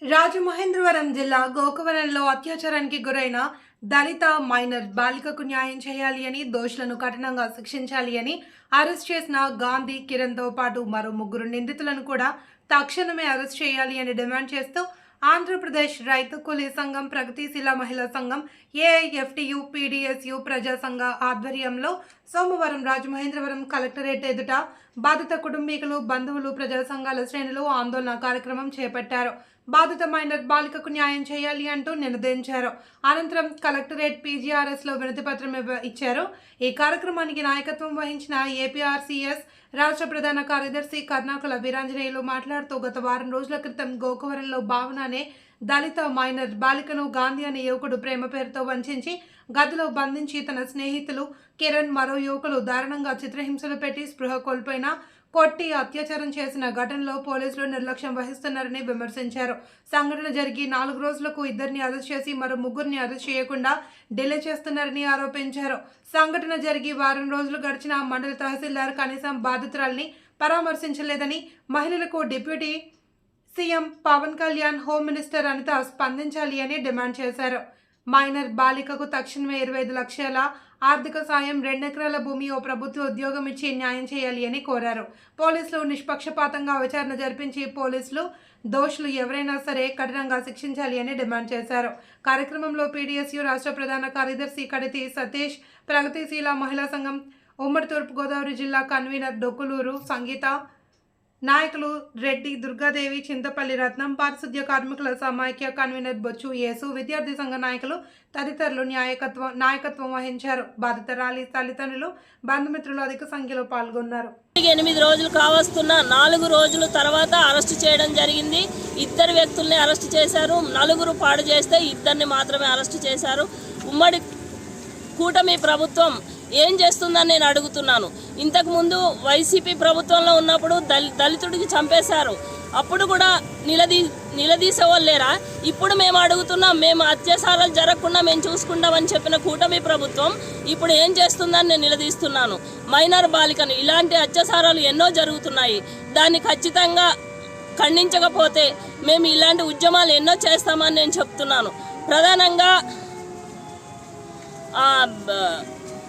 రాజమహేంద్రవరం జిల్లా గోకవరంలో అత్యాచారానికి గురైన దళిత మైనర్ బాలికకు న్యాయం చేయాలి అని, దోషులను కఠినంగా శిక్షించాలి అని, అరెస్ట్ చేసిన గాంధీ కిరణ్తో పాటు మరో 3 నిందితులను కూడా తక్షణమే అరెస్ట్ చేయాలి అని డిమాండ్ చేస్తూ ఆంధ్రప్రదేశ్ రైతు కూలీ సంఘం, ప్రగతిశీల మహిళా సంఘం, ఏఐఎఫ్టియు, పీడీఎస్యు ప్రజా సంఘ ఆధ్వర్యంలో సోమవారం రాజమహేంద్రవరం కలెక్టరేట్ ఎదుట బాధిత కుటుంబీకులు, బంధువులు, ప్రజా సంఘాల శ్రేణులు ఆందోళన కార్యక్రమం చేపట్టారు. బాధిత మైనర్ బాలికకు న్యాయం చేయాలి అంటూ నినదించారు. అనంతరం కలెక్టరేట్ పీజీఆర్ఎస్ లో వినతి పత్రం ఇచ్చారు. ఈ కార్యక్రమానికి నాయకత్వం వహించిన ఏపీఆర్సీఎస్ రాష్ట్ర ప్రధాన కార్యదర్శి కర్ణాకుల వీరాంజనేయులు మాట్లాడుతూ, గత వారం రోజుల క్రితం గోకవరంలో భావన అనే దళిత మైనర్ బాలికను గాంధీ అనే యువకుడు ప్రేమ పేరుతో వంచి గదిలో బంధించి తన స్నేహితులు కిరణ్, మరో యువకులు దారుణంగా చిత్రహింసలు పెట్టి స్పృహ కోల్పోయిన కొట్టి అత్యాచారం చేసిన ఘటనలో పోలీసులు నిర్లక్ష్యం వహిస్తున్నారని విమర్శించారు. సంఘటన జరిగి 4 రోజులకు 2ని అరెస్ట్ చేసి మరో 3ని అరెస్ట్ చేయకుండా డిలే చేస్తున్నారని ఆరోపించారు. సంఘటన జరిగి వారం రోజులు గడిచిన మండల తహసీల్దార్ కనీసం బాధితురాల్ని పరామర్శించలేదని, మహిళలకు deputy CM Pawan Kalyan, home minister Anitha స్పందించాలి అని డిమాండ్ చేశారు. మైనర్ బాలికకు తక్షణమే 25 లక్షల ఆర్థిక సాయం, 2 ఎకరాల భూమి, ఓ ప్రభుత్వ ఉద్యోగం ఇచ్చి న్యాయం చేయాలి అని కోరారు. పోలీసులు నిష్పక్షపాతంగా విచారణ జరిపించి పోలీసులు దోషులు ఎవరైనా సరే కఠినంగా శిక్షించాలి అని డిమాండ్ చేశారు. కార్యక్రమంలో పీడీఎస్యు రాష్ట్ర ప్రధాన కార్యదర్శి కడితి సతీష్, ప్రగతిశీల మహిళా సంఘం ఉమ్మడి తూర్పుగోదావరి జిల్లా కన్వీనర్ డొక్కులూరు సంగీత, నాయకులు రెడ్డి, దుర్గాదేవి, చింతపల్లి రత్నం, పారిశుద్ధ్య కార్మికుల సమాఖ్య కన్వీనర్ బొచ్చు యేసు, విద్యార్థి సంఘ నాయకులు తదితరులు నాయకత్వం వహించారు. బాధిత ర్యాలీ తల్లిదండ్రులు, బంధుమిత్రులు అధిక సంఖ్యలో పాల్గొన్నారు. 8 రోజులు కావస్తున్న 4 రోజుల తర్వాత అరెస్టు చేయడం జరిగింది. 2 వ్యక్తుల్ని అరెస్టు చేశారు. 4 పాడు చేస్తే 2ని మాత్రమే అరెస్టు చేశారు. ఉమ్మడి కూటమి ప్రభుత్వం ఏం చేస్తుందని నేను అడుగుతున్నాను. ఇంతకుముందు వైసీపీ ప్రభుత్వంలో ఉన్నప్పుడు దళితుడికి చంపేశారు. అప్పుడు కూడా నిలదీసేవాళ్ళు లేరా? ఇప్పుడు మేము అడుగుతున్నాం, మేము అత్యాచారాలు జరగకుండా మేము చూసుకుంటామని చెప్పిన కూటమి ప్రభుత్వం ఇప్పుడు ఏం చేస్తుందని నేను నిలదీస్తున్నాను. మైనర్ బాలికను ఇలాంటి అత్యాచారాలు ఎన్నో జరుగుతున్నాయి. దాన్ని ఖచ్చితంగా ఖండించకపోతే మేము ఇలాంటి ఉద్యమాలు ఎన్నో చేస్తామని నేను చెప్తున్నాను. ప్రధానంగా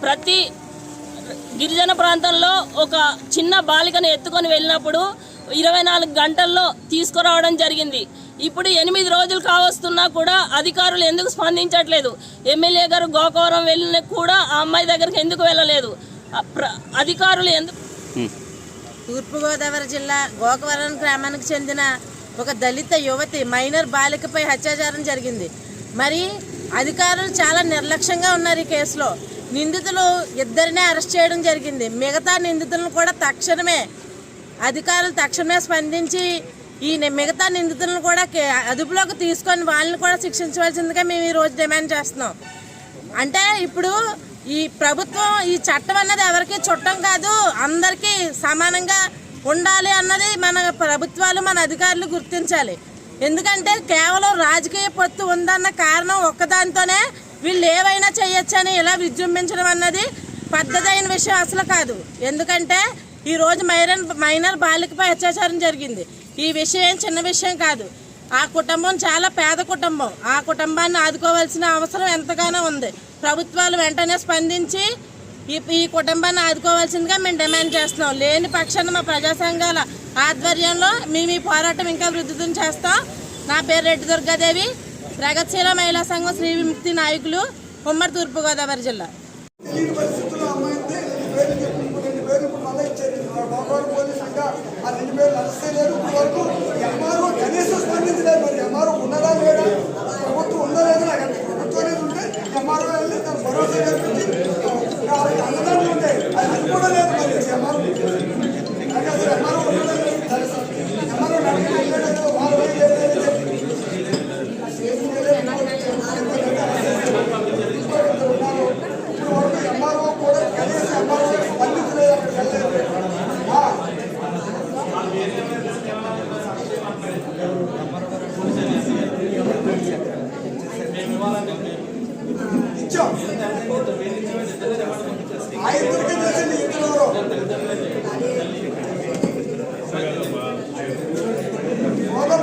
ప్రతి గిరిజన ప్రాంతంలో ఒక చిన్న బాలికను ఎత్తుకొని వెళ్ళినప్పుడు 24 గంటల్లో తీసుకురావడం జరిగింది. ఇప్పుడు 8 రోజులు కావస్తున్నా కూడా అధికారులు ఎందుకు స్పందించట్లేదు? ఎమ్మెల్యే గారు గోకవరం వెళ్ళిన కూడా ఆ అమ్మాయి దగ్గరికి ఎందుకు వెళ్ళలేదు? అధికారులు ఎందుకు? తూర్పుగోదావరి జిల్లా గోకవరం గ్రామానికి చెందిన ఒక దళిత యువతి మైనర్ బాలికపై అత్యాచారం జరిగింది. మరి అధికారులు చాలా నిర్లక్ష్యంగా ఉన్నారు. ఈ కేసులో నిందితులు 2నే అరెస్ట్ చేయడం జరిగింది. మిగతా నిందితులను కూడా తక్షణమే స్పందించి ఈ మిగతా నిందితులను కూడా అదుపులోకి తీసుకొని వాళ్ళని కూడా శిక్షించవలసిందిగా మేము ఈరోజు డిమాండ్ చేస్తున్నాం. అంటే ఇప్పుడు ఈ ప్రభుత్వం, ఈ చట్టం అన్నది ఎవరికి చుట్టం కాదు, అందరికీ సమానంగా ఉండాలి అన్నది మన ప్రభుత్వాలు, మన అధికారులు గుర్తించాలి. ఎందుకంటే కేవలం రాజకీయ పొత్తు ఉందన్న కారణం ఒక్కదానితోనే వీళ్ళు ఏవైనా చేయొచ్చని ఇలా విజృంభించడం అన్నది పద్ధతైన విషయం అసలు కాదు. ఎందుకంటే ఈరోజు మైనర్ బాలికపై అత్యాచారం జరిగింది. ఈ విషయం ఏం చిన్న విషయం కాదు. ఆ కుటుంబం చాలా పేద కుటుంబం. ఆ కుటుంబాన్ని ఆదుకోవాల్సిన అవసరం ఎంతగానో ఉంది. ప్రభుత్వాలు వెంటనే స్పందించి ఈ కుటుంబాన్ని ఆదుకోవాల్సిందిగా మేము డిమాండ్ చేస్తున్నాం. లేని పక్షాన మా ప్రజా సంఘాల ఆధ్వర్యంలో మేము ఈ పోరాటం ఇంకా వృద్ధి చేస్తాం. నా పేరు రెడ్డి దుర్గాదేవి, ప్రగతిశీల మహిళా సంఘం శ్రీ విముక్తి నాయకులు, ఉమ్మడి తూర్పుగోదావరి జిల్లా.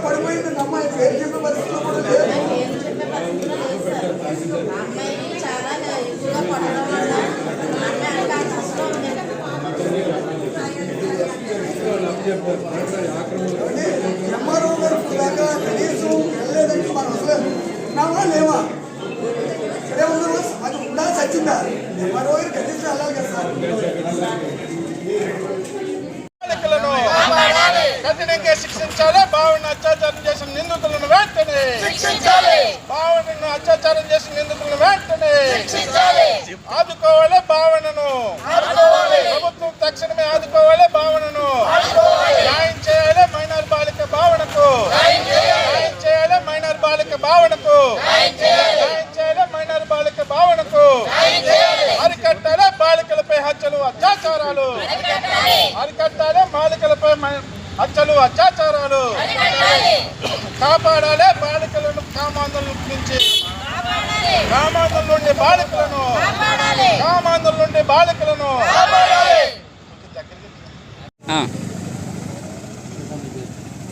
పడిపోయింది అమ్మాయి పేరు చెప్పి ఉన్నామా లేవా? ఇక్కడే ఉన్నామా? అది ఉండాలి సచ్చిందా? మరో కనీసం వెళ్ళాలి కదా సార్. కఠినంగా శిక్షించాలి. భావన అత్యాచారం చేసిన నిందితులను వెంటనే భావనను అత్యాచారం చేసిన నిందితులను వెంటనే ఆదుకోవాలి. భావనను ప్రభుత్వం తక్షణమే ఆదుకోవాలి. భావనను న్యాయం చేయాలి. మైనర్ బాలిక భావనకు న్యాయం చేయాలి. మైనర్ బాలిక భావనకు న్యాయం చేయాలి. మైనర్ బాలిక భావనకు అరికట్టాలి. బాలికలపై హత్యలు అత్యాచారాలు అరికట్టాలి. బాలికలపై హత్యలు అత్యాచారాలు కాపాడాలి. బాలికలను కామాంధుల నుంచి కామాంధుల నుండి బాలికలను కామాంధుల నుండి బాలికలను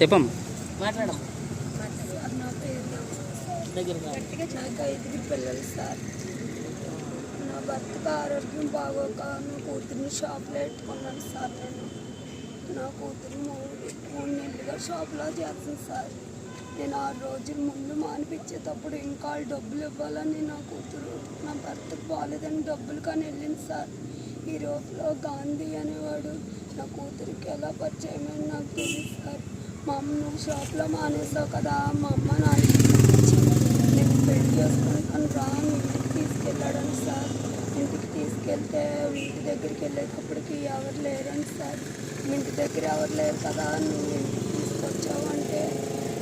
చెప్పం మాట్లాడమ్మా. నా పేరు నాకు 5 పిల్లలు సార్. నా భర్తకు ఆరోగ్యం బాగోక నా కూతుర్ని షాప్లో పెట్టుకున్నాను సార్. నా కూతురు 3 నెలలుగా షాప్లో చేస్తాను సార్. నేను 6 రోజుల ముందు మానిపించేటప్పుడు ఇంకా డబ్బులు ఇవ్వాలని నా కూతురు నా భర్తకు బాగాలేదని డబ్బులు కానీ వెళ్ళింది సార్. ఈ రోజులో గాంధీ అనేవాడు నా కూతురికి ఎలా పరిచయమని నాకు తెలియదు సార్. మా అమ్మ నువ్వు షాప్లో మానేసావు కదా, మా అమ్మ నాన్న నేను పెళ్లి చేసుకుంటాను రా అని ఇంటికి తీసుకెళ్ళాడని సార్. ఇంటికి తీసుకెళ్తే ఇంటి దగ్గరికి వెళ్ళేటప్పటికి ఎవరు లేరని సార్. ఇంటి దగ్గర ఎవరు లేరు కదా నువ్వు ఇంటికి తీసుకొచ్చావు అంటే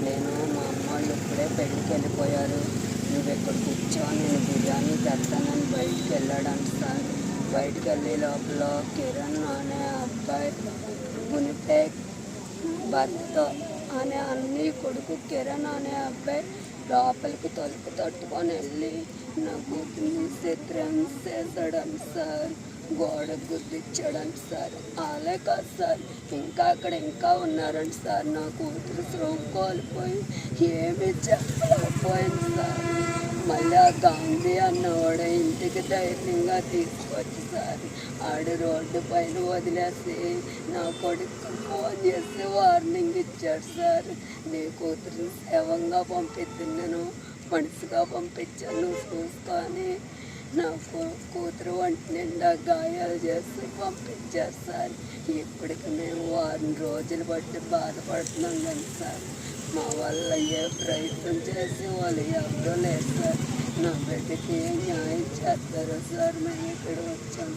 నేను మా అమ్మ వాళ్ళు ఇప్పుడే పెళ్ళికి వెళ్ళిపోయారు, నువ్వు ఎక్కడ కూర్చో నేను బిర్యానీ తెస్తానని బయటికి వెళ్ళాడని సార్. బయటికి వెళ్ళే లోపల కిరణ్ అనే అబ్బాయి గునిపేక్ భర్తతో అనే అన్ని కొడుకు కిరణ్ అనే అబ్బాయి లోపలికి తలుపు తట్టుకొని వెళ్ళి నా కూతుర్ని చిత్రించేసాడని సార్. గోడ గుద్దిచ్చాడని సార్. అలా కాదు సార్, ఇంకా అక్కడ ఇంకా ఉన్నారండి సార్. నా కూతురు స్పృహ కోల్పోయి ఏమీ చెప్పలేకపోయింది సార్. మళ్ళీ ఆ గాంధీ అన్నవాడు ఇంటికి ధైర్యంగా తీసుకొచ్చి సార్ ఆడు రోడ్డు పైన వదిలేసి నా కొడుకు ఫోన్ చేసి వార్నింగ్ ఇచ్చాడు సార్. నీ కూతురుని సేవంగా పంపిస్తున్నాను, మనసుగా పంపించాను, నువ్వు చూసుకొని నా కూతురు వంటి నిండా గాయాలు చేసి పంపించారు సార్. ఇప్పటికి మేము 6 రోజులు బట్టి బాధపడుతున్నాం కానీ సార్ మా వల్ల ఏ ప్రయత్నం చేసి వాళ్ళు ఎవరో లేదు సార్. నా బిడ్డకి న్యాయం చేస్తారో సార్ మేము ఇక్కడ వచ్చాం.